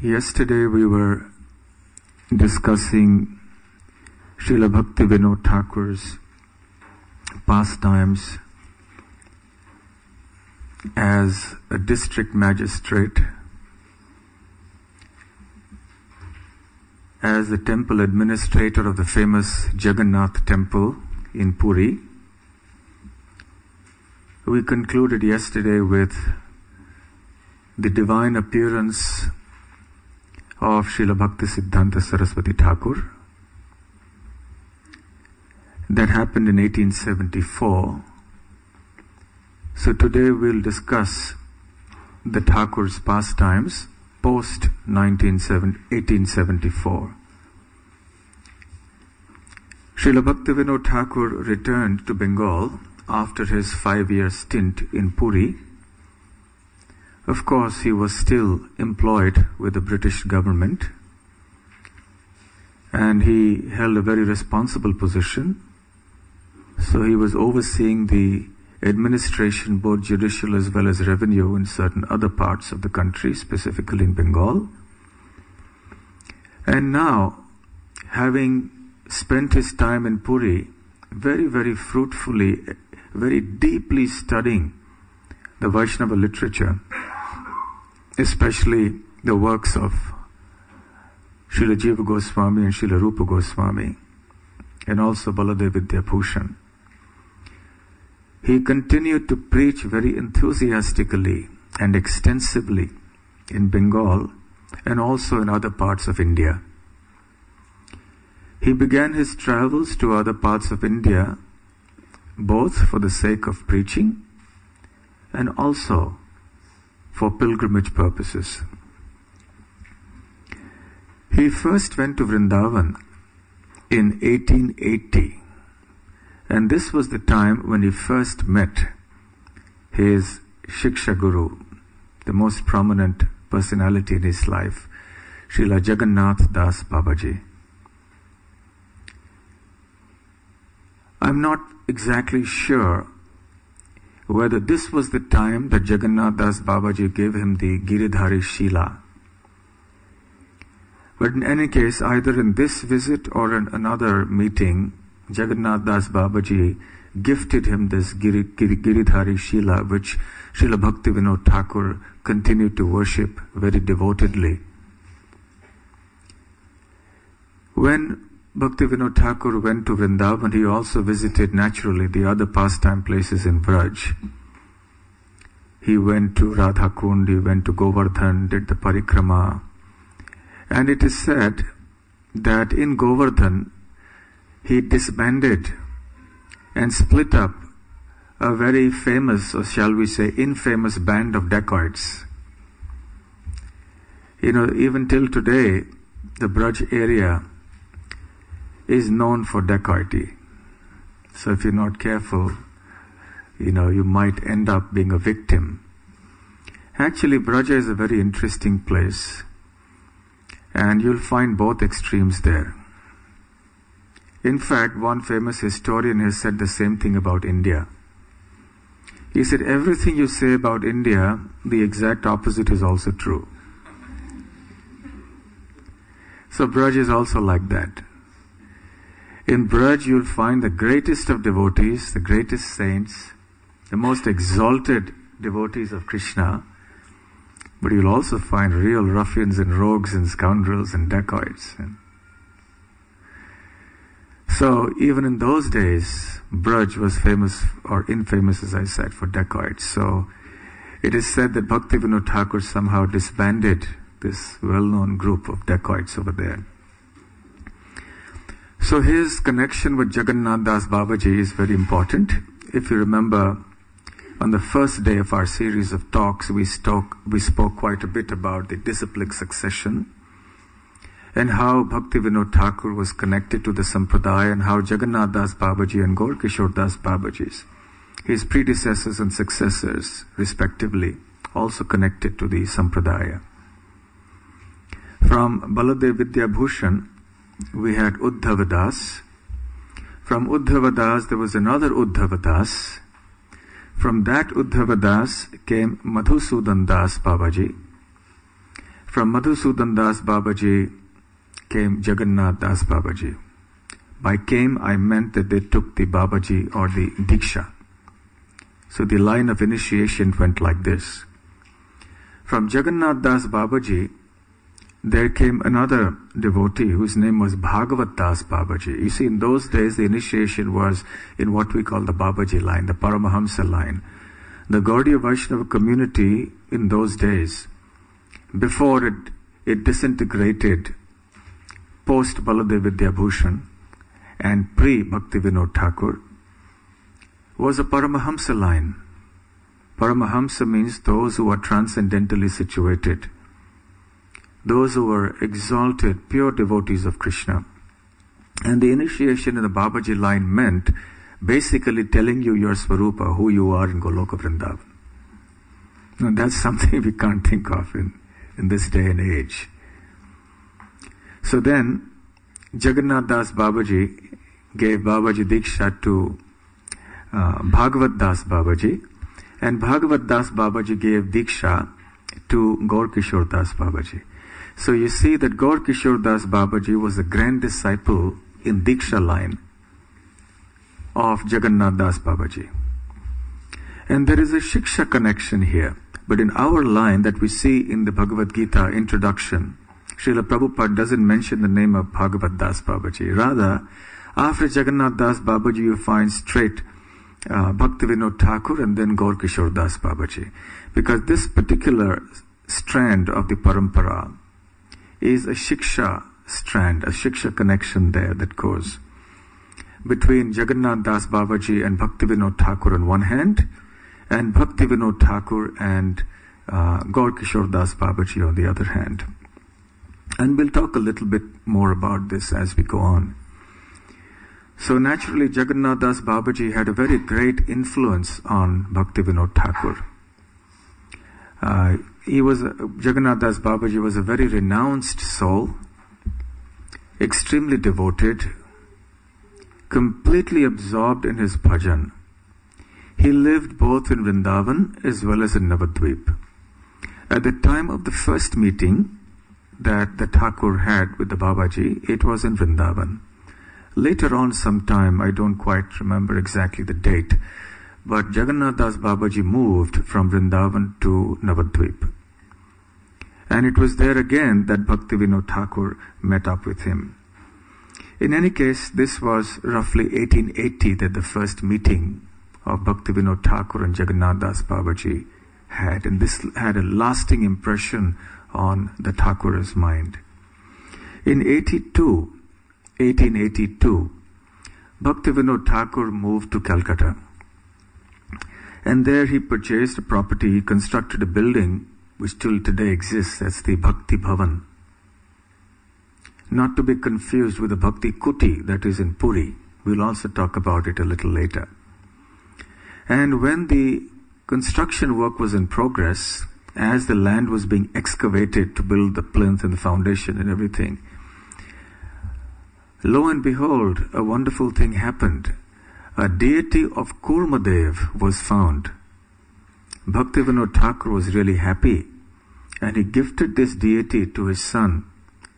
Yesterday we were discussing Srila Bhaktivinoda Thakur's pastimes as a district magistrate, as the temple administrator of the famous Jagannath temple in Puri. We concluded yesterday with the divine appearance of Srila Bhaktisiddhanta Saraswati Thakur that happened in 1874. So today we'll discuss the Thakur's pastimes post 1874. Srila Bhaktivinoda Thakur returned to Bengal after his 5-year stint in Puri. Of course, he was still employed with the British government, and he held a very responsible position. So he was overseeing the administration, both judicial as well as revenue, in certain other parts of the country, specifically in Bengal. And now, having spent his time in Puri, very, very fruitfully, very deeply studying the Vaishnava literature, especially the works of Srila Jiva Goswami and Srila Rupa Goswami, and also Baladev Vidyabhushan. He continued to preach very enthusiastically and extensively in Bengal and also in other parts of India. He began his travels to other parts of India both for the sake of preaching and also for pilgrimage purposes. He first went to Vrindavan in 1880, and this was the time when he first met his Shiksha Guru, the most prominent personality in his life, Srila Jagannath Das Babaji. I'm not exactly sure whether this was the time that Jagannath Das Babaji gave him the Giridhari Shila. But in any case, either in this visit or in another meeting, Jagannath Das Babaji gifted him this Giridhari Shila, which Srila Bhaktivinoda Thakur continued to worship very devotedly. When Bhaktivinoda Thakur went to Vrindavan, he also visited naturally the other pastime places in Braj. He went to Radha Kund, he went to Govardhan, did the parikrama. And it is said that in Govardhan, he disbanded and split up a very famous, or shall we say, infamous band of dacoits. Even till today, the Braj area is known for dacoity. So if you're not careful, you might end up being a victim. Actually, Braja is a very interesting place, and you'll find both extremes there. In fact, one famous historian has said the same thing about India. He said, everything you say about India, the exact opposite is also true. So Braj is also like that. In Braj, you'll find the greatest of devotees, the greatest saints, the most exalted devotees of Krishna, but you'll also find real ruffians and rogues and scoundrels and dacoits. So even in those days, Braj was famous, or infamous as I said, for dacoits. So it is said that Bhaktivinoda Thakur somehow disbanded this well-known group of dacoits over there. So his connection with Jagannath Das Babaji is very important. If you remember, on the first day of our series of talks, we spoke quite a bit about the disciplic succession and how Bhaktivinoda Thakur was connected to the Sampradaya, and how Jagannath Das Babaji and Gaur Kishore Das Babajis, his predecessors and successors respectively, also connected to the Sampradaya. From Baladev Vidyabhushan, we had Uddhava Das. From Uddhava Das, there was another Uddhava Das. From that Uddhava Das came Madhusudan Das Babaji. From Madhusudan Das Babaji came Jagannath Das Babaji. By came, I meant that they took the Babaji or the Diksha. So the line of initiation went like this. From Jagannath Das Babaji, there came another devotee whose name was Bhagavat Das Babaji. You see, in those days, the initiation was in what we call the Babaji line, the Paramahamsa line. The Gaudiya Vaishnava community in those days, before it disintegrated post Baladev Vidyabhushan and pre-Bhaktivinoda Thakur, was a Paramahamsa line. Paramahamsa means those who are transcendentally situated, those who are exalted, pure devotees of Krishna. And the initiation in the Babaji line meant basically telling you your Swarupa, who you are in Goloka Vrindavan. Now that's something we can't think of in this day and age. So then, Jagannath Das Babaji gave Babaji Diksha to Bhagavat Das Babaji, and Bhagavat Das Babaji gave Diksha to Gaur Kishore Das Babaji. So you see that Gaur Kishore Das Babaji was a grand disciple in Diksha line of Jagannath Das Babaji. And there is a Shiksha connection here. But in our line that we see in the Bhagavad Gita introduction, Srila Prabhupada doesn't mention the name of Bhagavat Das Babaji. Rather, after Jagannath Das Babaji, you find straight Bhaktivinoda Thakur and then Gaur Kishore Das Babaji. Because this particular strand of the parampara is a Shiksha strand, a Shiksha connection there that goes between Jagannath Das Babaji and Bhaktivinoda Thakur on one hand, and Bhaktivinoda Thakur and Gaur Kishore Das Babaji on the other hand. And we'll talk a little bit more about this as we go on. So naturally, Jagannath Das Babaji had a very great influence on Bhaktivinoda Thakur. Jagannath Das Babaji was a very renounced soul, extremely devoted, completely absorbed in his bhajan. He lived both in Vrindavan as well as in Navadvip. At the time of the first meeting that the Thakur had with the Babaji, it was in Vrindavan. Later on sometime, I don't quite remember exactly the date, but Jagannath Das Babaji moved from Vrindavan to Navadvip. And it was there again that Bhaktivinoda Thakur met up with him. In any case, this was roughly 1880 that the first meeting of Bhaktivinoda Thakur and Jagannath Das Babaji had, and this had a lasting impression on the Thakur's mind. In 1882, Bhaktivinoda Thakur moved to Calcutta, and there he purchased a property. He constructed a building which till today exists. That's the Bhakti Bhavan. Not to be confused with the Bhakti Kuti that is in Puri. We'll also talk about it a little later. And when the construction work was in progress, as the land was being excavated to build the plinth and the foundation and everything, lo and behold, a wonderful thing happened. A deity of Kurmadev was found. Bhaktivinoda Thakur was really happy, and he gifted this deity to his son,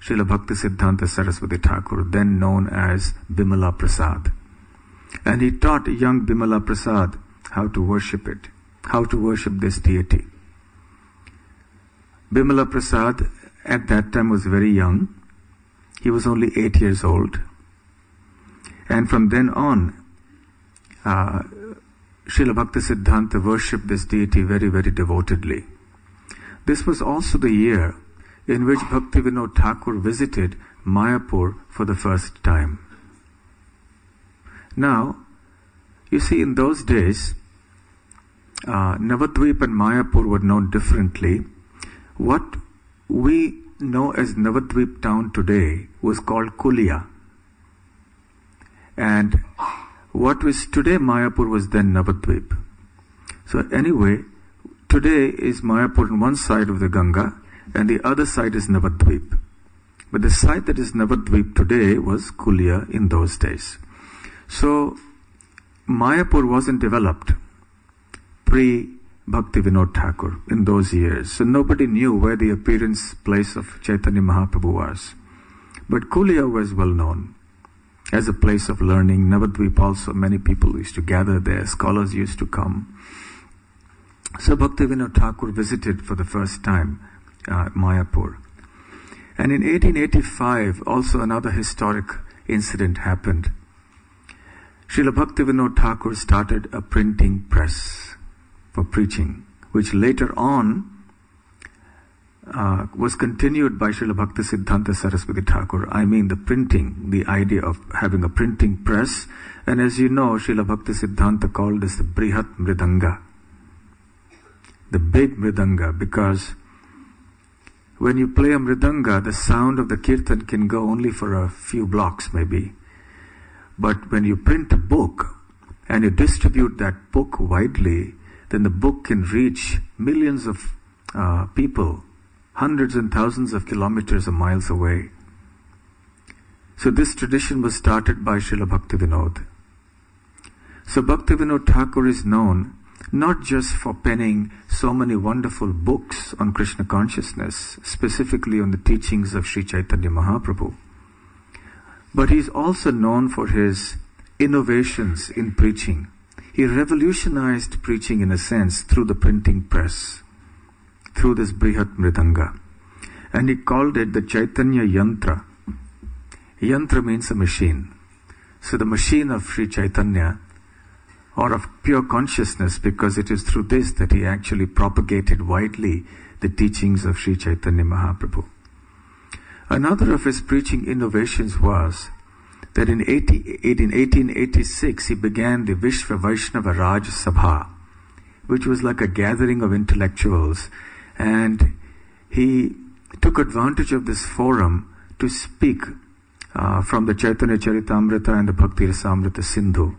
Srila Bhaktisiddhanta Saraswati Thakur, then known as Bimala Prasad. And he taught young Bimala Prasad how to worship it, how to worship this deity. Bimala Prasad at that time was very young. He was only 8 years old. And from then on, Srila Bhaktisiddhanta worshipped this deity very, very devotedly. This was also the year in which Bhaktivinoda Thakur visited Mayapur for the first time. Now, you see, in those days, Navadvip and Mayapur were known differently. What we know as Navadvip town today was called Kulia. And what was today Mayapur was then Navadvip. So anyway, today is Mayapur on one side of the Ganga, and the other side is Navadvip. But the side that is Navadvip today was Kulia in those days. So Mayapur wasn't developed pre Bhaktivinoda Thakur in those years. So nobody knew where the appearance place of Chaitanya Mahaprabhu was. But Kulia was well known as a place of learning. Navadvip also, many people used to gather there, scholars used to come. So Bhaktivinoda Thakur visited for the first time Mayapur. And in 1885, also another historic incident happened. Srila Bhaktivinoda Thakur started a printing press for preaching, which later on was continued by Srila Bhaktisiddhanta Saraswati Thakur. I mean the printing, the idea of having a printing press. And as you know, Srila Bhaktisiddhanta called this the Brihat Mridanga, the big Mridanga, because when you play a Mridanga, the sound of the kirtan can go only for a few blocks maybe. But when you print a book and you distribute that book widely, then the book can reach millions of people, hundreds and thousands of kilometers or miles away. So this tradition was started by Srila Bhaktivinoda. So Bhaktivinoda Thakur is known not just for penning so many wonderful books on Krishna consciousness, specifically on the teachings of Sri Chaitanya Mahaprabhu, but he is also known for his innovations in preaching. He revolutionized preaching in a sense through the printing press, through this Brihat Mridanga. And he called it the Chaitanya Yantra. Yantra means a machine. So the machine of Sri Chaitanya, or of pure consciousness, because it is through this that he actually propagated widely the teachings of Sri Chaitanya Mahaprabhu. Another of his preaching innovations was that in 1886 he began the Vishva Vaishnava Raj Sabha, which was like a gathering of intellectuals, and he took advantage of this forum to speak from the Chaitanya Charitamrita and the Bhakti Rasamrita Sindhu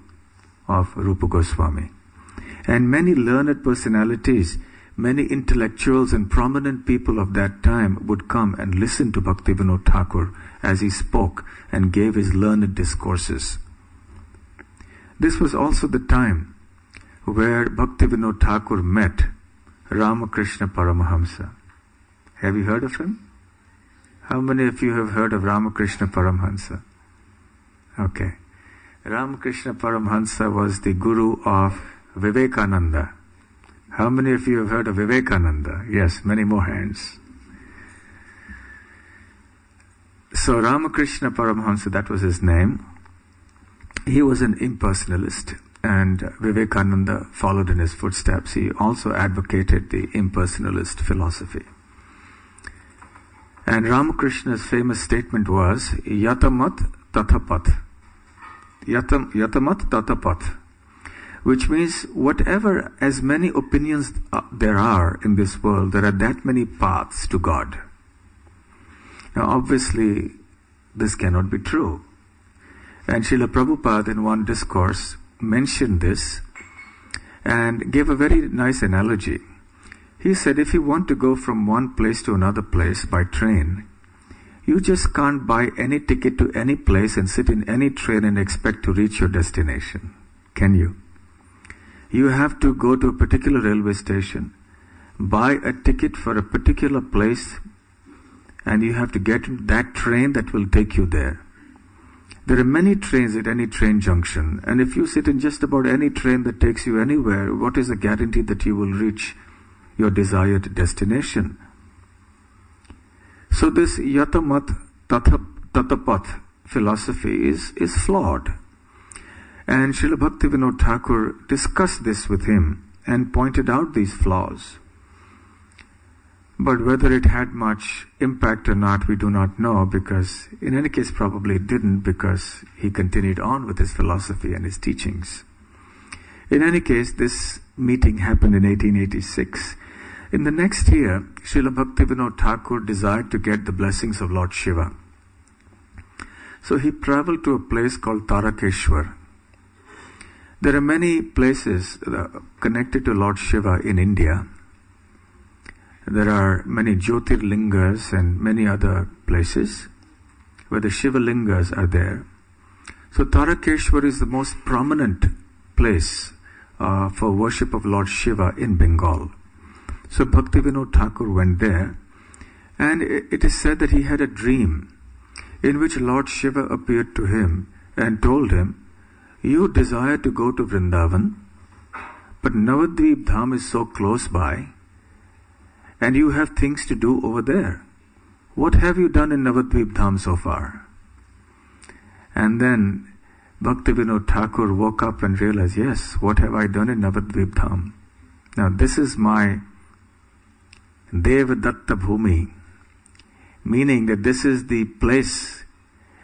of Rupa Goswami. And many learned personalities, many intellectuals and prominent people of that time would come and listen to Bhaktivinoda Thakur as he spoke and gave his learned discourses. This was also the time where Bhaktivinoda Thakur met Ramakrishna Paramahamsa. Have you heard of him? How many of you have heard of Ramakrishna Paramahamsa? Okay. Ramakrishna Paramahamsa was the guru of Vivekananda. How many of you have heard of Vivekananda? Yes, many more hands. So Ramakrishna Paramahamsa, that was his name. He was an impersonalist, and Vivekananda followed in his footsteps. He also advocated the impersonalist philosophy. And Ramakrishna's famous statement was, Yatamat Tathapat. Yatamat Tathapat. Which means whatever, as many opinions there are in this world, there are that many paths to God. Now obviously, this cannot be true. And Srila Prabhupada in one discourse mentioned this and gave a very nice analogy. He said, if you want to go from one place to another place by train, you just can't buy any ticket to any place and sit in any train and expect to reach your destination. Can you? You have to go to a particular railway station, buy a ticket for a particular place, and you have to get into that train that will take you there. There are many trains at any train junction, and if you sit in just about any train that takes you anywhere, what is the guarantee that you will reach your desired destination? So this Yatamat Tatapat philosophy is flawed. And Srila Bhaktivinoda Thakur discussed this with him and pointed out these flaws. But whether it had much impact or not, we do not know, because in any case probably it didn't, because he continued on with his philosophy and his teachings. In any case, this meeting happened in 1886. In the next year, Srila Bhaktivinoda Thakur desired to get the blessings of Lord Shiva. So he traveled to a place called Tarakeshwar. There are many places connected to Lord Shiva in India. There are many Jyotirlingas and many other places where the Shiva Lingas are there. So Tarakeshwar is the most prominent place for worship of Lord Shiva in Bengal. So Bhaktivinoda Thakur went there, and it is said that he had a dream in which Lord Shiva appeared to him and told him, "You desire to go to Vrindavan, but Navadvip Dham is so close by, and you have things to do over there. What have you done in Navadvip Dham so far?" And then Bhaktivinoda Thakur woke up and realized, yes, what have I done in Navadvip Dham? Now this is my Devadatta Bhumi, meaning that this is the place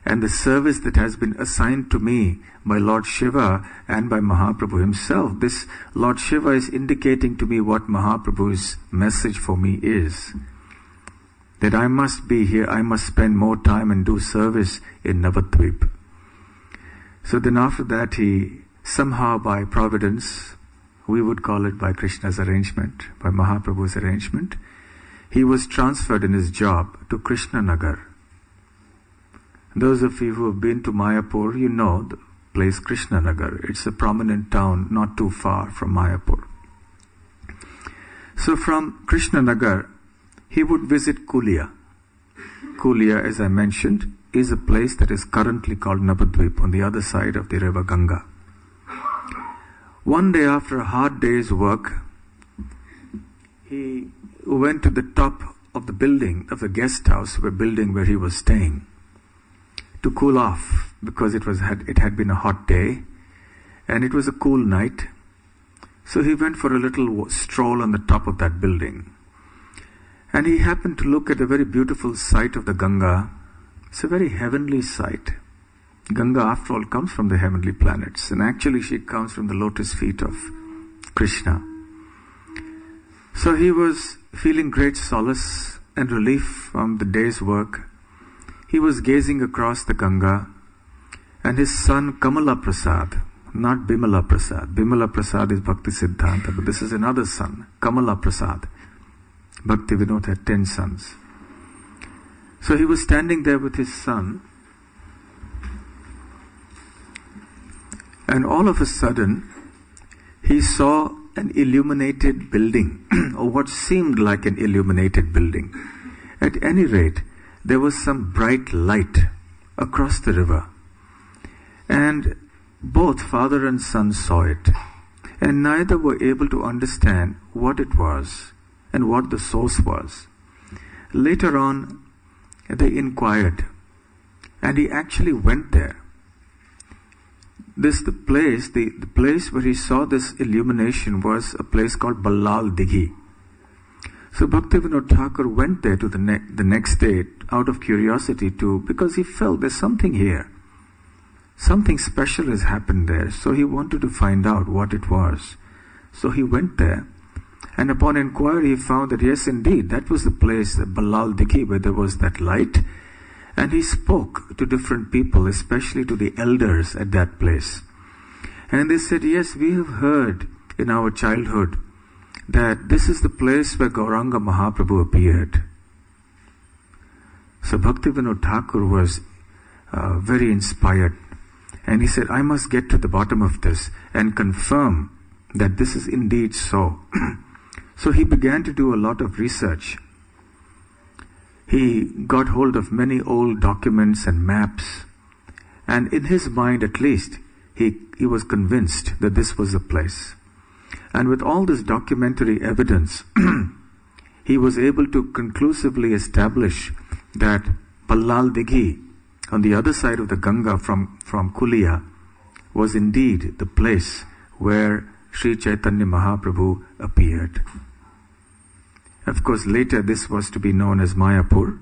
and the service that has been assigned to me by Lord Shiva and by Mahaprabhu himself. This Lord Shiva is indicating to me what Mahaprabhu's message for me is. That I must be here, I must spend more time and do service in Navadvip. So then after that he, somehow by providence, we would call it by Krishna's arrangement, by Mahaprabhu's arrangement, he was transferred in his job to Krishnanagar. Those of you who have been to Mayapur, you know the place Krishnanagar. It's a prominent town not too far from Mayapur. So from Krishnanagar, he would visit Kulia. Kulia, as I mentioned, is a place that is currently called Navadvip on the other side of the river Ganga. One day after a hard day's work, he went to the top of the building, of the guest house, building where he was staying, to cool off, because it had been a hot day and it was a cool night. So he went for a little stroll on the top of that building. And he happened to look at a very beautiful sight of the Ganga. It's a very heavenly sight. Ganga, after all, comes from the heavenly planets, and actually she comes from the lotus feet of Krishna. So he was feeling great solace and relief from the day's work. He was gazing across the Ganga, and his son Kamala Prasad, not Bimala Prasad. Bimala Prasad is Bhakti Siddhanta, but this is another son, Kamala Prasad. Bhaktivinoda had 10 sons. So he was standing there with his son, and all of a sudden he saw an illuminated building, or what seemed like an illuminated building. At any rate, there was some bright light across the river, and both father and son saw it, and neither were able to understand what it was and what the source was. Later on, they inquired, and he actually went there. The place where he saw this illumination was a place called Ballal Dighi. So Bhaktivinoda Thakur went there to the next day out of curiosity because he felt there's something here. Something special has happened there. So he wanted to find out what it was. So he went there, and upon inquiry he found that yes, indeed, that was the place, Ballal Dighi, where there was that light. And he spoke to different people, especially to the elders at that place. And they said, yes, we have heard in our childhood that this is the place where Gauranga Mahaprabhu appeared. So Bhaktivinoda Thakur was very inspired. And he said, I must get to the bottom of this and confirm that this is indeed so. So he began to do a lot of research. He got hold of many old documents and maps, and in his mind at least, he was convinced that this was the place. And with all this documentary evidence, he was able to conclusively establish that Ballal Dighi, on the other side of the Ganga from Kulia, was indeed the place where Sri Chaitanya Mahaprabhu appeared. Of course, later this was to be known as Mayapur.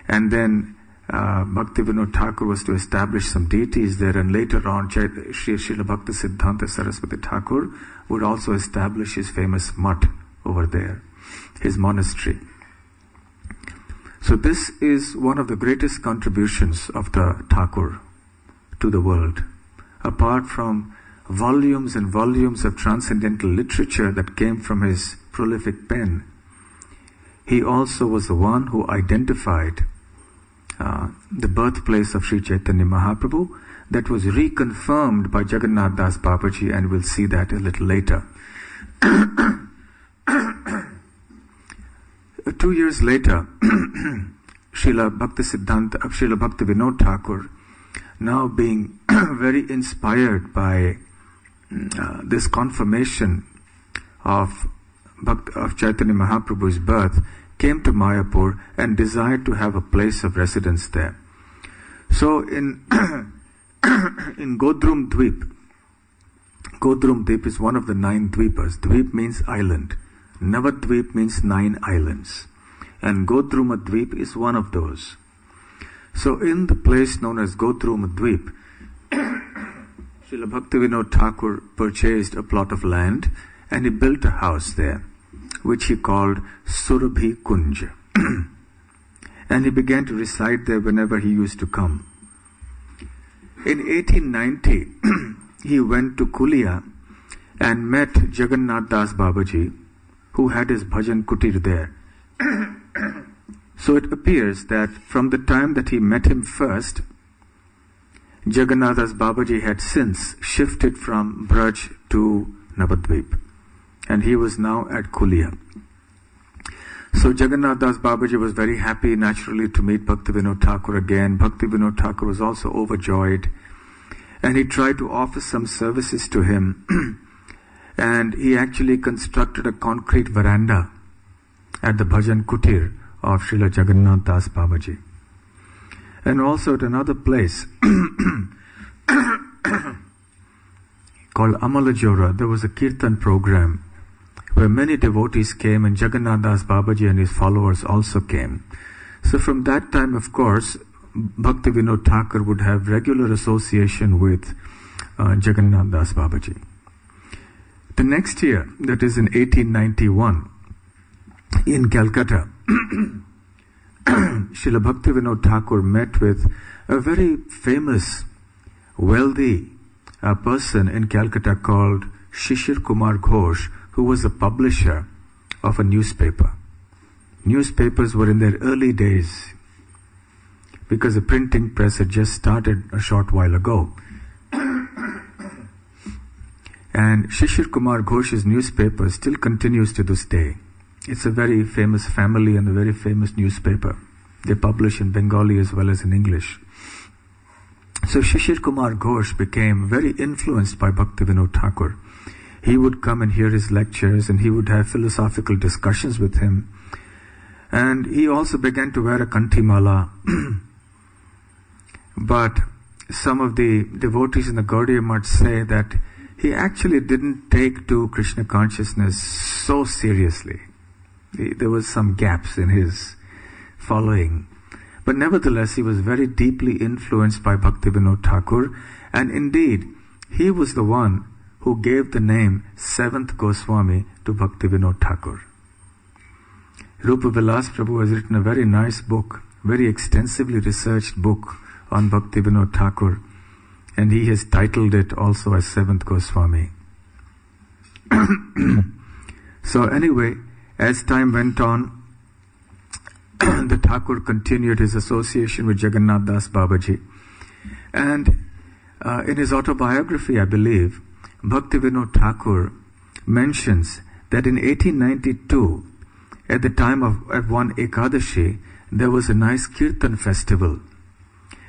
And then Bhaktivinoda Thakur was to establish some deities there, and later on Srila Bhakti Siddhanta Saraswati Thakur would also establish his famous mutt over there, his monastery. So this is one of the greatest contributions of the Thakur to the world. Apart from volumes and volumes of transcendental literature that came from his prolific pen, he also was the one who identified the birthplace of Sri Chaitanya Mahaprabhu, that was reconfirmed by Jagannath Das Babaji, and we'll see that a little later. 2 years later, Srila Bhaktivinoda Thakur, now being very inspired by this confirmation of Chaitanya Mahaprabhu's birth, came to Mayapur and desired to have a place of residence there. So in Godrum Dweep is one of the 9 Dweepas. Dweep means island. Navadweep means 9 islands. And Godruma Dweep is one of those. So in the place known as Godruma Dweep, Srila Bhaktivinoda Thakur purchased a plot of land and he built a house there, which he called Surabhi Kunj. And he began to reside there whenever he used to come. In 1890, he went to Kulia and met Jagannath Das Babaji, who had his bhajan kutir there. So it appears that from the time that he met him first, Jagannath Das Babaji had since shifted from Braj to Navadvip, and he was now at Kulia. So Jagannath Das Babaji was very happy naturally to meet Bhaktivinoda Thakur again. Bhaktivinoda Thakur was also overjoyed, and he tried to offer some services to him. And he actually constructed a concrete veranda at the Bhajan Kutir of Srila Jagannath Das Babaji. And also at another place called Amalajora, there was a kirtan program where many devotees came, and Jagannath Das Babaji and his followers also came. So from that time, of course, Bhaktivinoda Thakur would have regular association with Jagannath Das Babaji. The next year, that is in 1891, in Calcutta, Srila Bhaktivinoda Thakur met with a very famous, wealthy person in Calcutta called Shishir Kumar Ghosh, who was a publisher of a newspaper. Newspapers were in their early days because the printing press had just started a short while ago. And Shishir Kumar Ghosh's newspaper still continues to this day. It's a very famous family and a very famous newspaper. They publish in Bengali as well as in English. So Shishir Kumar Ghosh became very influenced by Bhaktivinoda Thakur. He would come and hear his lectures, and he would have philosophical discussions with him. And he also began to wear a kantimala. But some of the devotees in the Gaudiya Math say that he actually didn't take to Krishna consciousness so seriously. There was some gaps in his following. But nevertheless, he was very deeply influenced by Bhaktivinoda Thakur, and indeed, he was the one who gave the name Seventh Goswami to Bhaktivinoda Thakur. Rupa Vilas Prabhu has written a very nice book, very extensively researched book on Bhaktivinoda Thakur, and he has titled it also as Seventh Goswami. So anyway, as time went on, the Thakur continued his association with Jagannath Das Babaji. And in his autobiography, I believe, Bhaktivinoda Thakur mentions that in 1892, at the time of one Ekadashi, there was a nice Kirtan festival.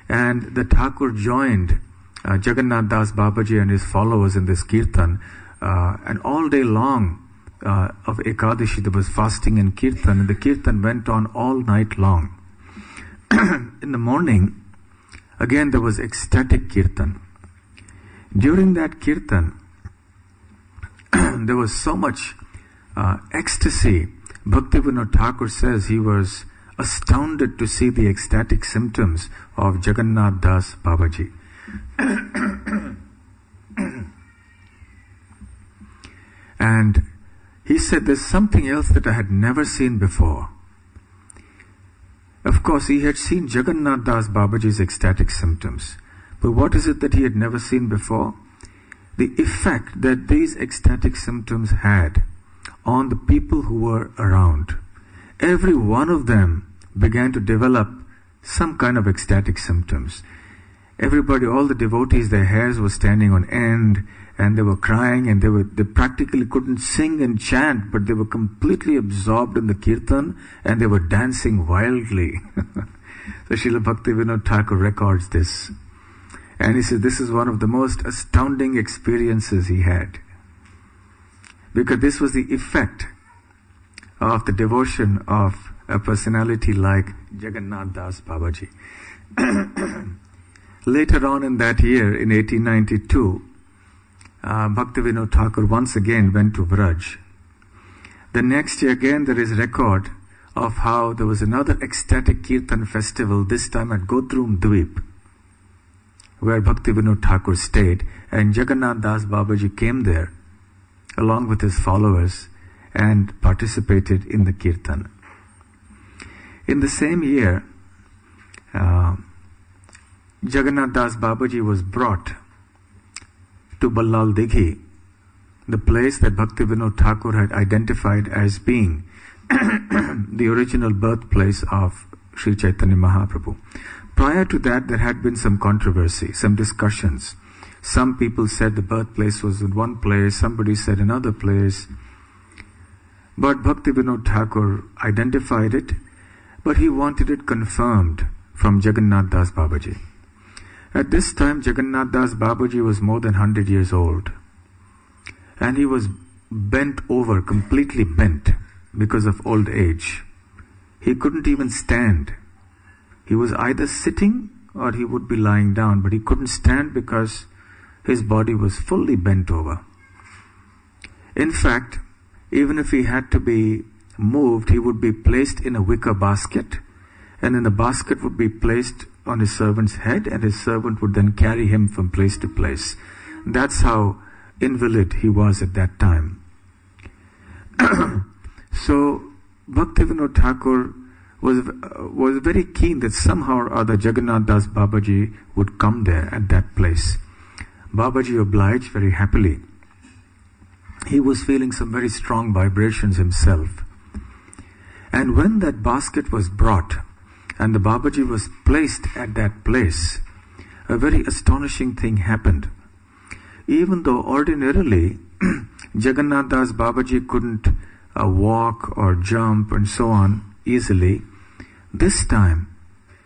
And the Thakur joined Jagannath Das Babaji and his followers in this Kirtan. And all day long of Ekadashi, there was fasting and Kirtan, and the Kirtan went on all night long. In the morning, again there was ecstatic Kirtan. During that Kirtan, there was so much ecstasy. Bhaktivinoda Thakur says he was astounded to see the ecstatic symptoms of Jagannath Das Babaji. And he said, there's something else that I had never seen before. Of course, he had seen Jagannath Das Babaji's ecstatic symptoms. But what is it that he had never seen before? The effect that these ecstatic symptoms had on the people who were around. Every one of them began to develop some kind of ecstatic symptoms. Everybody, all the devotees, their hairs were standing on end, and they were crying, and they practically couldn't sing and chant, but they were completely absorbed in the kirtan, and they were dancing wildly. So Srila Bhaktivinoda Thakur records this. And he says this is one of the most astounding experiences he had. Because this was the effect of the devotion of a personality like Jagannath Das Babaji. Later on in that year, in 1892, Bhaktivinoda Thakur once again went to Vraj. The next year again there is record of how there was another ecstatic Kirtan festival, this time at Godrum Dweep, where Bhaktivinoda Thakur stayed, and Jagannath Das Babaji came there along with his followers and participated in the Kirtan. In the same year, Jagannath Das Babaji was brought to Ballal Dighi, the place that Bhaktivinoda Thakur had identified as being the original birthplace of Sri Chaitanya Mahaprabhu. Prior to that, there had been some controversy, some discussions. Some people said the birthplace was in one place, somebody said another place. But Bhaktivinoda Thakur identified it, but he wanted it confirmed from Jagannath Das Babaji. At this time, Jagannath Das Babaji was more than 100 years old. And he was bent over, completely bent, because of old age. He couldn't even stand. He was either sitting or he would be lying down, but he couldn't stand because his body was fully bent over. In fact, even if he had to be moved, he would be placed in a wicker basket, and then the basket would be placed on his servant's head, and his servant would then carry him from place to place. That's how invalid he was at that time. So Bhaktivinoda Thakur was very keen that somehow or other Jagannath Das Babaji would come there at that place. Babaji obliged very happily. He was feeling some very strong vibrations himself. And when that basket was brought and the Babaji was placed at that place, a very astonishing thing happened. Even though ordinarily Jagannath Das Babaji couldn't walk or jump and so on easily, this time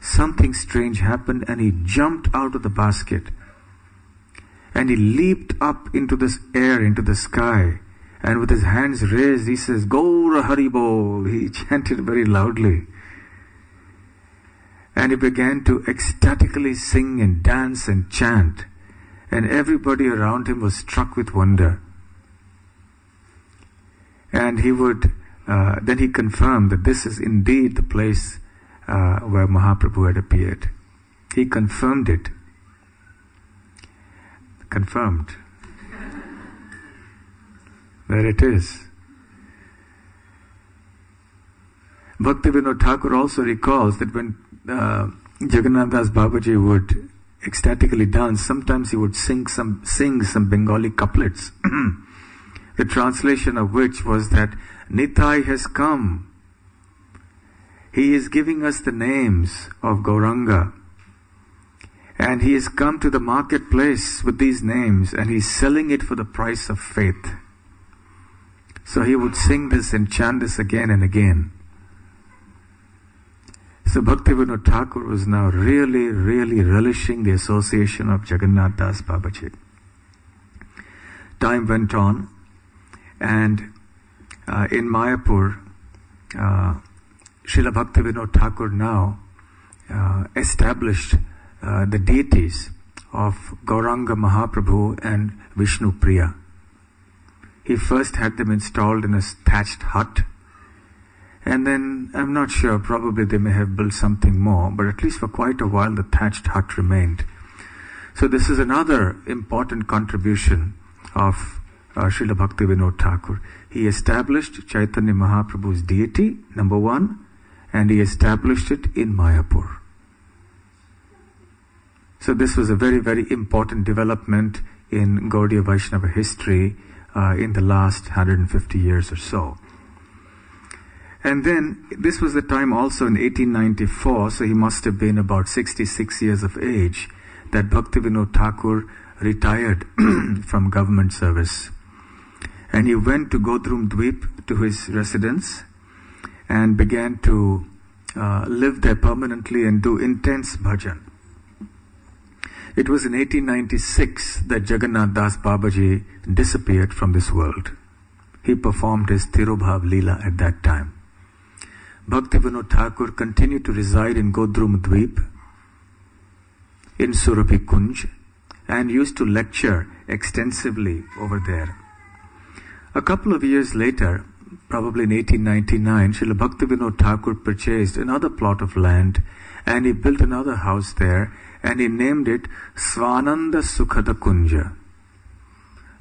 something strange happened, and he jumped out of the basket and he leaped up into this air, into the sky, and with his hands raised he says, Gaura Haribol. He chanted very loudly, and he began to ecstatically sing and dance and chant, and everybody around him was struck with wonder. And he would then he confirmed that this is indeed the place where Mahaprabhu had appeared. He confirmed it. Confirmed. There it is. Bhaktivinoda Thakur also recalls that when Jagannath Das Babaji would ecstatically dance, sometimes he would sing some Bengali couplets. The translation of which was that Nitai has come. He is giving us the names of Gauranga. And he has come to the marketplace with these names, and he's selling it for the price of faith. So he would sing this and chant this again and again. So Bhaktivinoda Thakur was now really, really relishing the association of Jagannath Das Babaji. Time went on, and in Mayapur, Srila Bhaktivinoda Thakur now established the deities of Gauranga Mahaprabhu and Vishnu Priya. He first had them installed in a thatched hut, and then, I'm not sure, probably they may have built something more, but at least for quite a while the thatched hut remained. So this is another important contribution of Srila Bhaktivinoda Thakur. He established Chaitanya Mahaprabhu's deity, number one, and he established it in Mayapur. So this was a very, very important development in Gaudiya Vaishnava history in the last 150 years or so. And then, this was the time also in 1894, so he must have been about 66 years of age, that Bhaktivinoda Thakur retired from government service. And he went to Godrum Dweep, to his residence, and began to live there permanently and do intense bhajan. It was in 1896 that Jagannath Das Babaji disappeared from this world. He performed his Tirubhav Leela at that time. Bhaktivinoda Thakur continued to reside in Godrum Dweep, in Surabhi Kunj, and used to lecture extensively over there. A couple of years later, probably in 1899, Srila Bhaktivinoda Thakur purchased another plot of land, and he built another house there, and he named it Swananda Sukhada Kunja.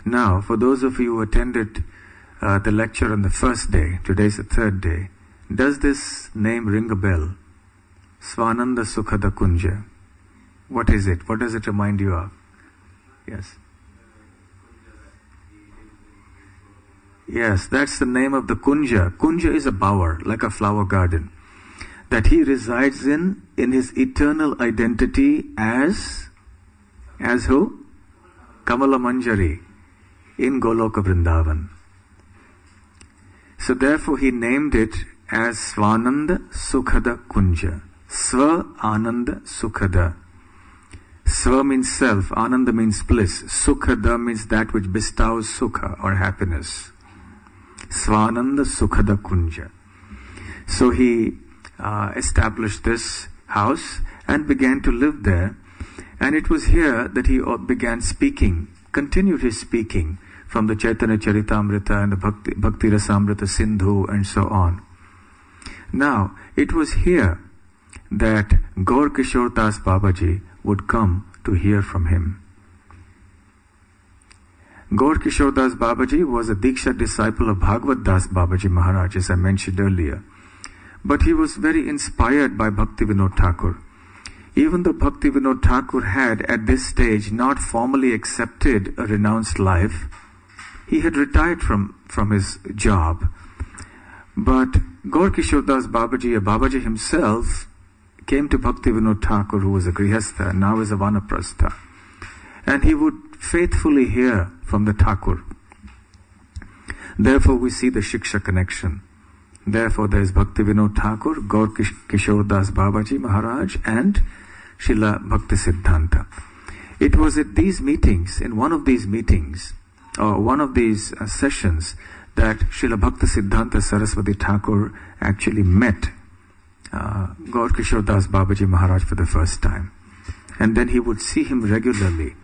Now, for those of you who attended the lecture on the first day, today's the third day, does this name ring a bell? Swananda Sukhada Kunja. What is it? What does it remind you of? Yes. Yes, that's the name of the Kunja. Kunja is a bower, like a flower garden, that he resides in his eternal identity as who? Kamala Manjari, in Goloka Vrindavan. So therefore he named it as Swananda Sukhada Kunja. Swa Ananda Sukhada. Swa means self, Ananda means bliss, Sukhada means that which bestows sukha or happiness. Swananda Sukhada Kunja. So he established this house and began to live there, and it was here that he began speaking, continued his speaking from the Chaitanya Charitamrita and the Bhakti Rasamrita Sindhu and so on. Now, it was here that Gaur Kishore Das Babaji would come to hear from him. Gaur Kishore Das Babaji was a Diksha disciple of Bhagavad Das Babaji Maharaj, as I mentioned earlier. But he was very inspired by Bhaktivinoda Thakur. Even though Bhaktivinoda Thakur had at this stage not formally accepted a renounced life, he had retired from his job. But Gaur Kishore Das Babaji, Babaji himself, came to Bhaktivinoda Thakur, who was a Grihastha and now is a Vanaprastha, and he would faithfully hear from the Thakur. Therefore we see the Shiksha connection. Therefore there is Bhaktivinoda Thakur, Gaur Kishore Das Babaji Maharaj, and Srila Bhakti Siddhanta. It was at these meetings, in one of these meetings, or one of these sessions, that Srila Bhakti Siddhanta Saraswati Thakur actually met Gaur Kishore Das Babaji Maharaj for the first time. And then he would see him regularly.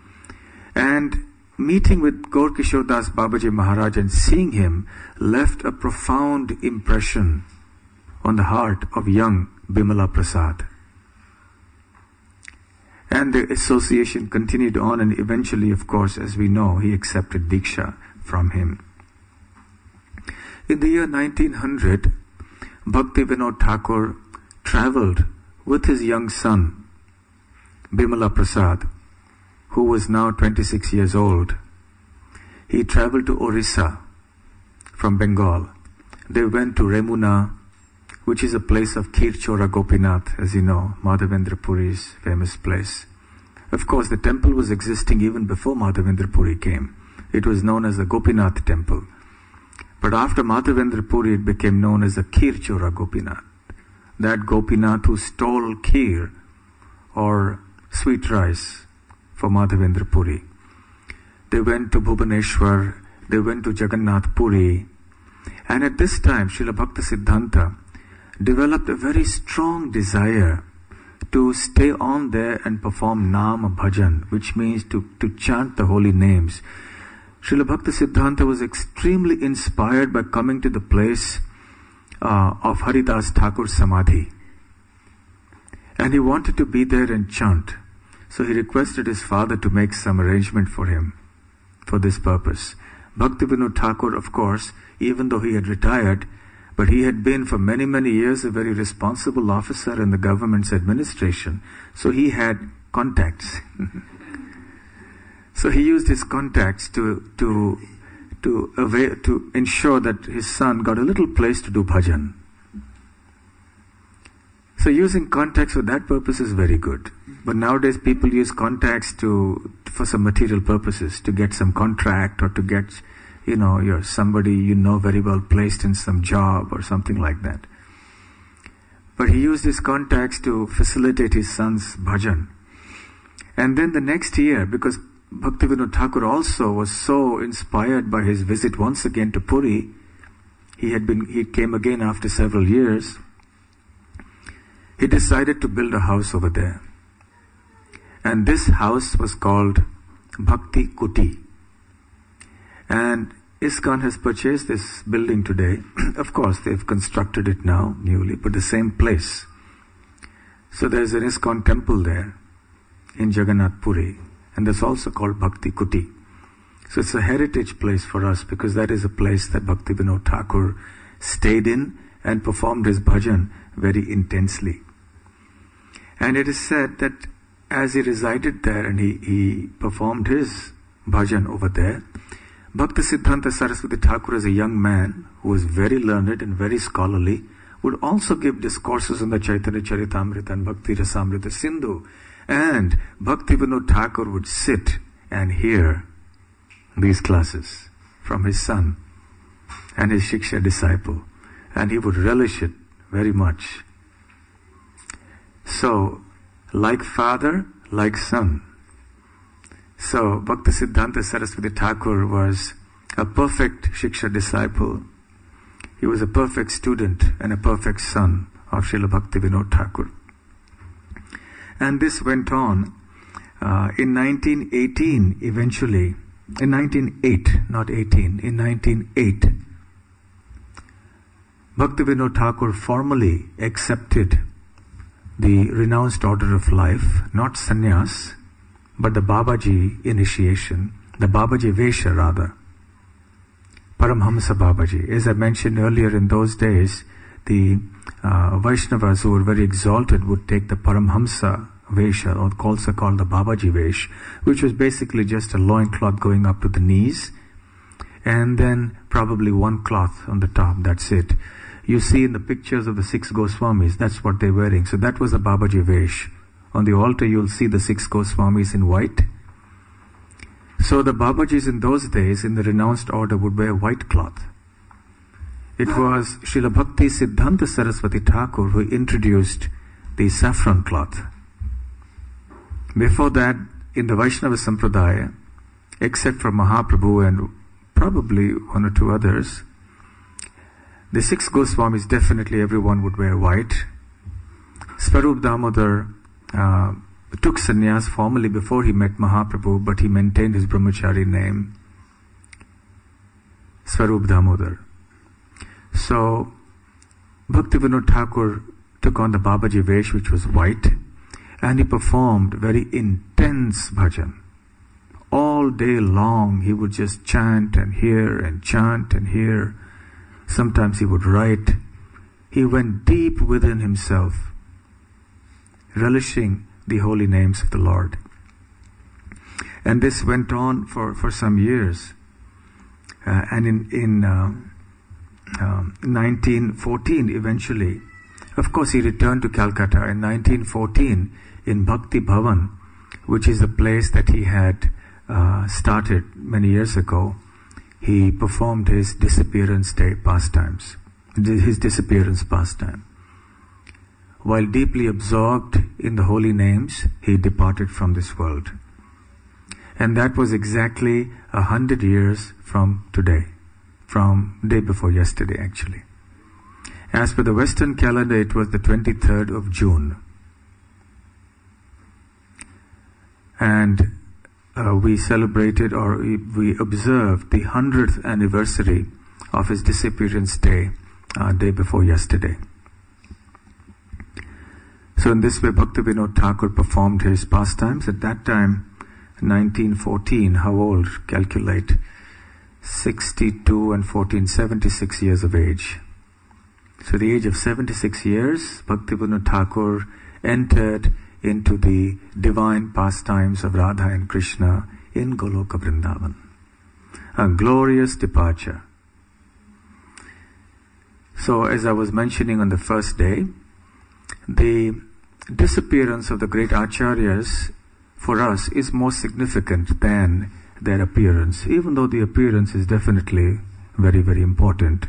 And meeting with Gaur Kishore Das Babaji Maharaj and seeing him left a profound impression on the heart of young Bimala Prasad. And the association continued on, and eventually, of course, as we know, he accepted Diksha from him. In the year 1900, Bhaktivinoda Thakur travelled with his young son, Bimala Prasad, who was now 26 years old. He travelled to Orissa from Bengal. They went to Remuna, which is a place of Kirchora Gopinath, as you know, Madhavendra Puri's famous place. Of course, the temple was existing even before Madhavendra Puri came. It was known as the Gopinath temple. But after Madhavendra Puri, it became known as the Kirchora Gopinath. That Gopinath who stole kheer, or sweet rice, for Madhavendra Puri. They went to Bhubaneswar, they went to Jagannath Puri, and at this time Srila Bhakti Siddhanta developed a very strong desire to stay on there and perform Nama Bhajan, which means to chant the holy names. Srila Bhakti Siddhanta was extremely inspired by coming to the place of Haridas Thakur's Samadhi. And he wanted to be there and chant. So he requested his father to make some arrangement for him for this purpose. Bhaktivinoda Thakur, of course, even though he had retired, but he had been for many, many years a very responsible officer in the government's administration. So he had contacts. So he used his contacts to ensure that his son got a little place to do bhajan. So using contacts for that purpose is very good. But nowadays people use contacts for some material purposes, to get some contract or to get, you're somebody very well placed in some job or something like that. But he used his contacts to facilitate his son's bhajan. And then the next year, because Bhaktivinoda Thakur also was so inspired by his visit once again to Puri, he came again after several years, he decided to build a house over there. And this house was called Bhakti Kuti. And ISKCON has purchased this building today. Of course, they've constructed it now, newly, but the same place. So there's an ISKCON temple there in Jagannath Puri, and that's also called Bhakti Kuti. So it's a heritage place for us, because that is a place that Bhaktivinoda Thakur stayed in and performed his bhajan very intensely. And it is said that as he resided there and he performed his bhajan over there, Bhaktisiddhanta Saraswati Thakur, as a young man who was very learned and very scholarly, would also give discourses on the Chaitanya Charitamrita and Bhakti Rasamrita Sindhu. And Bhaktivinoda Thakur would sit and hear these classes from his son and his Shiksha disciple, and he would relish it very much. So, like father, like son. So, Bhaktisiddhanta Saraswati Thakur was a perfect Shiksha disciple. He was a perfect student and a perfect son of Srila Bhaktivinoda Thakur. And this went on in 1918, eventually. In 1908, not 18, in 1908, Bhaktivinoda Thakur formally accepted the renounced order of life, not sannyas, but the Babaji initiation, the Babaji Vesha rather. Paramhamsa Babaji. As I mentioned earlier, in those days, the Vaishnavas who were very exalted would take the Paramhamsa Vesha, or also called the Babaji Vesh, which was basically just a loincloth going up to the knees, and then probably one cloth on the top, that's it. You see in the pictures of the 6 Goswamis, that's what they're wearing. So that was the Babaji Vesh. On the altar you'll see the 6 Goswamis in white. So the Babajis in those days, in the renounced order, would wear white cloth. It was Srila Bhakti Siddhanta Saraswati Thakur who introduced the saffron cloth. Before that, in the Vaishnava Sampradaya, except for Mahaprabhu and probably one or two others, the 6 Goswamis, definitely everyone would wear white. Swarup Damodar took sannyas formally before he met Mahaprabhu, but he maintained his brahmachari name, Swarup Damodar. So, Bhaktivinoda Thakur took on the Babaji Vesh, which was white, and he performed very intense bhajan. All day long he would just chant and hear and chant and hear. Sometimes he would write. He went deep within himself, relishing the holy names of the Lord. And this went on for some years. And in 1914, eventually, of course, he returned to Calcutta in 1914 in Bhakti Bhavan, which is the place that he had started many years ago. He performed his disappearance day pastimes, his disappearance pastime. While deeply absorbed in the holy names, he departed from this world. And that was exactly 100 years from today, from day before yesterday actually. As per the Western calendar, it was the 23rd of June. And we celebrated, or we observed the 100th anniversary of his disappearance day, day before yesterday. So in this way, Bhaktivinoda Thakur performed his pastimes. At that time, 1914, how old? Calculate. 62 and 14, 76 years of age. So at the age of 76 years, Bhaktivinoda Thakur entered into the divine pastimes of Radha and Krishna in Goloka Vrindavan. A glorious departure. So as I was mentioning on the first day, the disappearance of the great acharyas for us is more significant than their appearance, even though the appearance is definitely very, very important.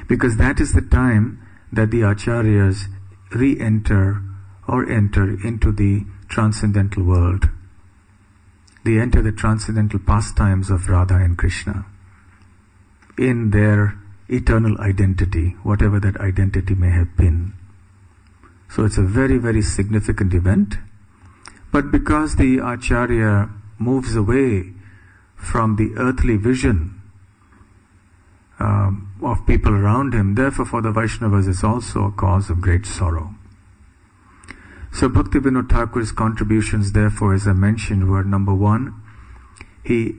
Because that is the time that the acharyas re-enter or enter into the transcendental world. They enter the transcendental pastimes of Radha and Krishna in their eternal identity, whatever that identity may have been. So it's a very, very significant event. But because the Acharya moves away from the earthly vision of people around him, therefore for the Vaishnavas it's also a cause of great sorrow. So Bhaktivinoda Thakur's contributions, therefore, as I mentioned, were number one, he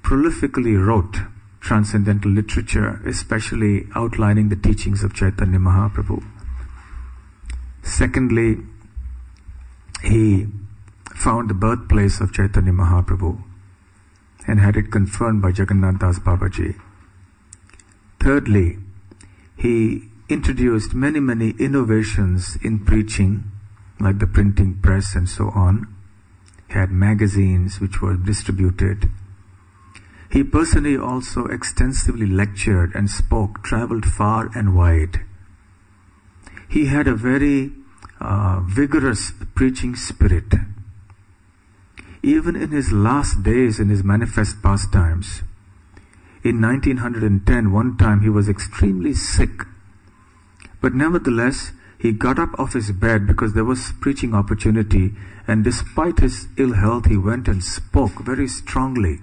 prolifically wrote transcendental literature, especially outlining the teachings of Chaitanya Mahaprabhu. Secondly, he found the birthplace of Chaitanya Mahaprabhu and had it confirmed by Jagannath Das Babaji. Thirdly, he introduced many innovations in preaching, like the printing press and so on. He had magazines which were distributed. He personally also extensively lectured and spoke, traveled far and wide. He had a very vigorous preaching spirit. Even in his last days, in his manifest pastimes, in 1910, one time he was extremely sick. But nevertheless, he got up off his bed because there was preaching opportunity, and despite his ill health, he went and spoke very strongly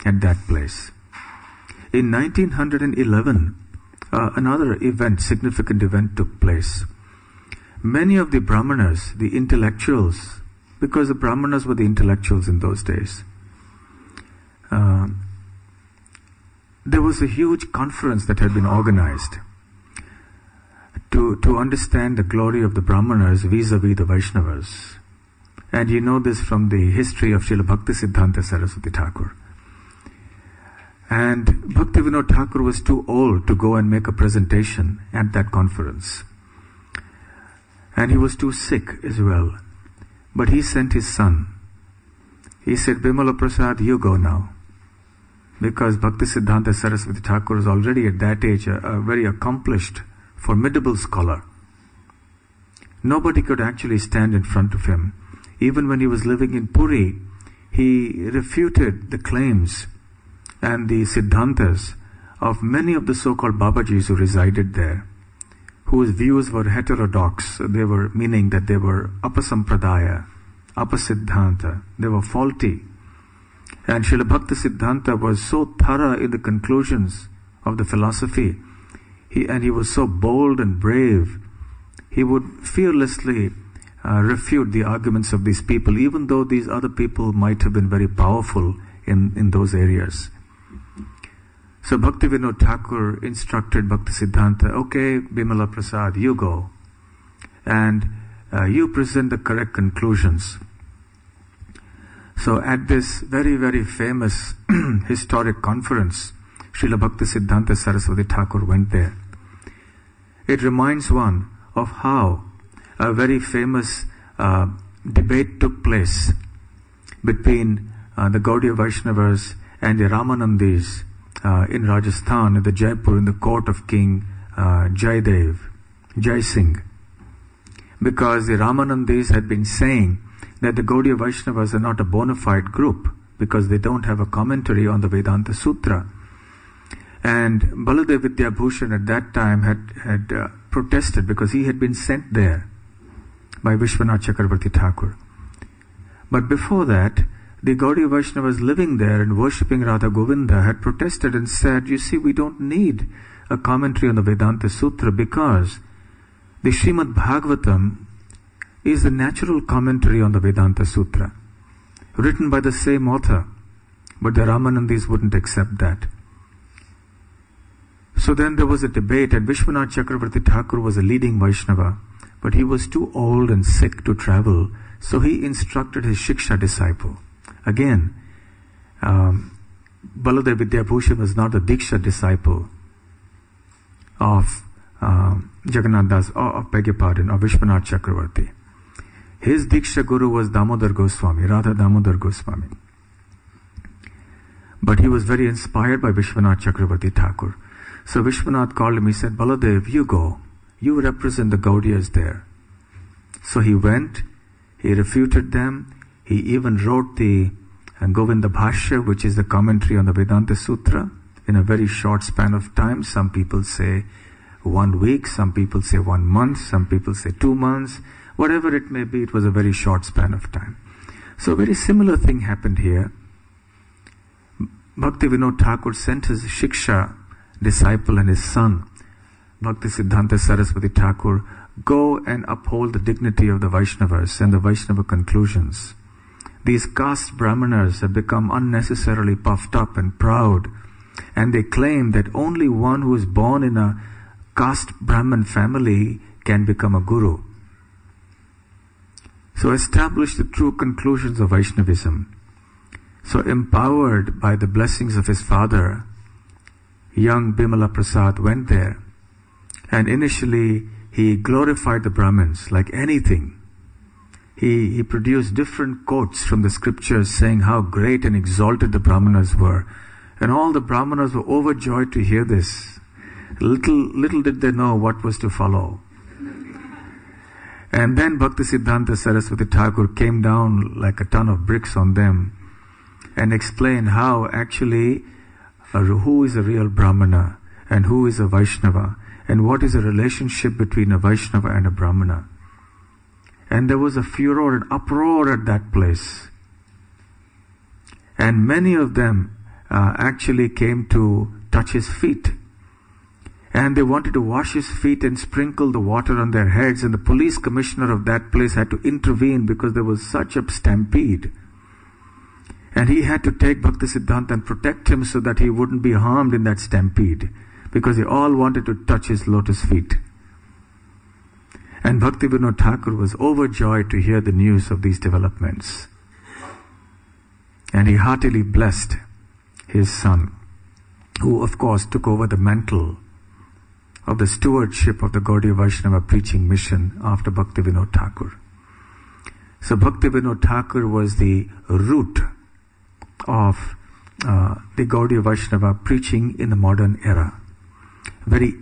at that place. In 1911, another event, significant event took place. Many of the Brahmanas, the intellectuals, because the Brahmanas were the intellectuals in those days, there was a huge conference that had been organized to understand the glory of the Brahmanas vis-a-vis the Vaishnavas. And you know this from the history of Srila Bhaktisiddhanta Saraswati Thakur. And Bhaktivinoda Thakur was too old to go and make a presentation at that conference. And he was too sick as well. But he sent his son. He said, Bimala Prasad, you go now. Because Bhaktisiddhanta Saraswati Thakur was already at that age a very accomplished, formidable scholar. Nobody could actually stand in front of him. Even when he was living in Puri, he refuted the claims and the siddhantas of many of the so-called Babajis who resided there, whose views were heterodox. They were meaning that they were apasampradaya, apasiddhanta. They were faulty. And Srila Bhaktisiddhanta was so thorough in the conclusions of the philosophy, he was so bold and brave. He would fearlessly refute the arguments of these people, even though these other people might have been very powerful in those areas. So Bhaktivinoda Thakur instructed Bhaktisiddhanta, okay, Bimala Prasad, you go and you present the correct conclusions. So at this very, very famous historic conference, Srila Bhaktisiddhanta Saraswati Thakur went there. It reminds one of how a very famous debate took place between the Gaudiya Vaishnavas and the Ramanandis in Rajasthan, in the Jaipur, in the court of King Jai Singh. Because the Ramanandis had been saying that the Gaudiya Vaishnavas are not a bona fide group because they don't have a commentary on the Vedanta Sutra. And Baladev Vidyabhushan at that time had protested because he had been sent there by Vishwanath Chakravarti Thakur. But before that, the Gaudiya Vaishnavas living there and worshipping Radha Govinda had protested and said, you see, we don't need a commentary on the Vedanta Sutra because the Srimad Bhagavatam is the natural commentary on the Vedanta Sutra, written by the same author, but the Ramanandis wouldn't accept that. So then there was a debate, and Vishwanath Chakravarti Thakur was a leading Vaishnava, but he was too old and sick to travel, so he instructed his Shiksha disciple. Again, Baladev Vidyabhushan was not a Diksha disciple of Jagannath Das, beg your pardon, or Vishwanath Chakravarti. His Diksha Guru was Damodar Goswami, Radha Damodar Goswami. But he was very inspired by Vishwanath Chakravarti Thakur. So Vishwanath called him, he said, Baladev, you go. You represent the Gaudiyas there. So he went, he refuted them, he even wrote the Govinda Bhashya, which is the commentary on the Vedanta Sutra, in a very short span of time. Some people say 1 week, some people say 1 month, some people say 2 months. Whatever it may be, it was a very short span of time. So a very similar thing happened here. Bhaktivinoda Thakur sent his Shiksha disciple and his son, Bhaktisiddhanta Saraswati Thakur, go and uphold the dignity of the Vaishnavas and the Vaishnava conclusions. These caste Brahmanas have become unnecessarily puffed up and proud, and they claim that only one who is born in a caste Brahman family can become a guru. So establish the true conclusions of Vaishnavism. So empowered by the blessings of his father, young Bimala Prasad went there, and initially he glorified the Brahmins like anything. He produced different quotes from the scriptures saying how great and exalted the Brahmanas were. And all the Brahmanas were overjoyed to hear this. Little did they know what was to follow. And then Bhaktisiddhanta Saraswati Thakur came down like a ton of bricks on them and explained how actually who is a real Brahmana and who is a Vaishnava and what is the relationship between a Vaishnava and a Brahmana. And there was a furor and uproar at that place. And many of them actually came to touch his feet. And they wanted to wash his feet and sprinkle the water on their heads. And the police commissioner of that place had to intervene because there was such a stampede. And he had to take Bhaktisiddhanta and protect him so that he wouldn't be harmed in that stampede. Because they all wanted to touch his lotus feet. And Bhaktivinoda Thakur was overjoyed to hear the news of these developments. And he heartily blessed his son, who of course took over the mantle of the stewardship of the Gaudiya Vaishnava preaching mission after Bhaktivinoda Thakur. So Bhaktivinoda Thakur was the root of the Gaudiya Vaishnava preaching in the modern era. Very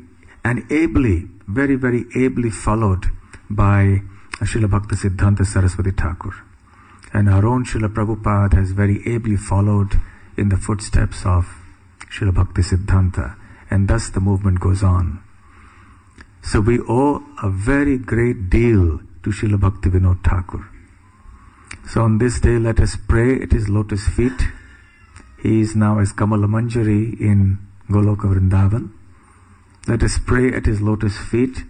ably followed by Srila Bhaktisiddhanta Saraswati Thakur. And our own Srila Prabhupada has very ably followed in the footsteps of Srila Bhaktisiddhanta. And thus the movement goes on. So we owe a very great deal to Srila Bhaktivinoda Thakur. So on this day let us pray at his lotus feet. He is now as Kamala Manjari in Goloka Vrindavan. Let us pray at his lotus feet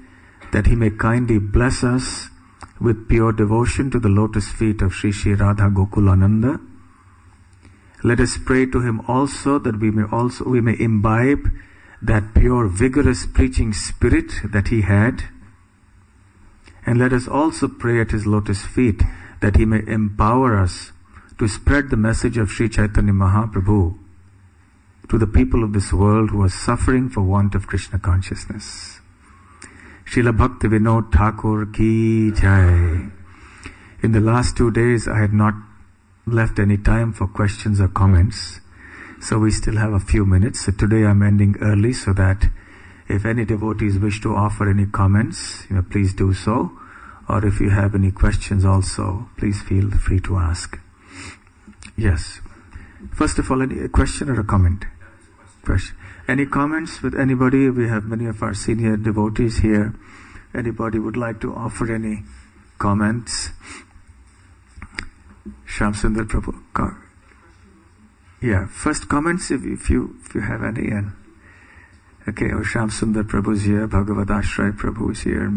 that he may kindly bless us with pure devotion to the lotus feet of Sri Sri Radha Gokulananda. Let us pray to him also that we may imbibe that pure vigorous preaching spirit that he had. And let us also pray at his lotus feet that he may empower us to spread the message of Sri Chaitanya Mahaprabhu to the people of this world who are suffering for want of Krishna consciousness. Srila Bhaktivinoda Thakur ki jai. In the last 2 days I had not left any time for questions or comments, so we still have a few minutes. So today I'm ending early so that if any devotees wish to offer any comments, please do so. Or if you have any questions also, please feel free to ask. Yes. First of all, a question or a comment? Question. Any comments with anybody? We have many of our senior devotees here. Anybody would like to offer any comments? Shyam Sundar Prabhu. Yeah, first comments if you have any. And okay, Shyam Sundar Prabhu's here, Bhagavad Ashray Prabhu is here,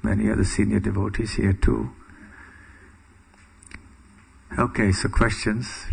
many other senior devotees here too. Okay, so questions.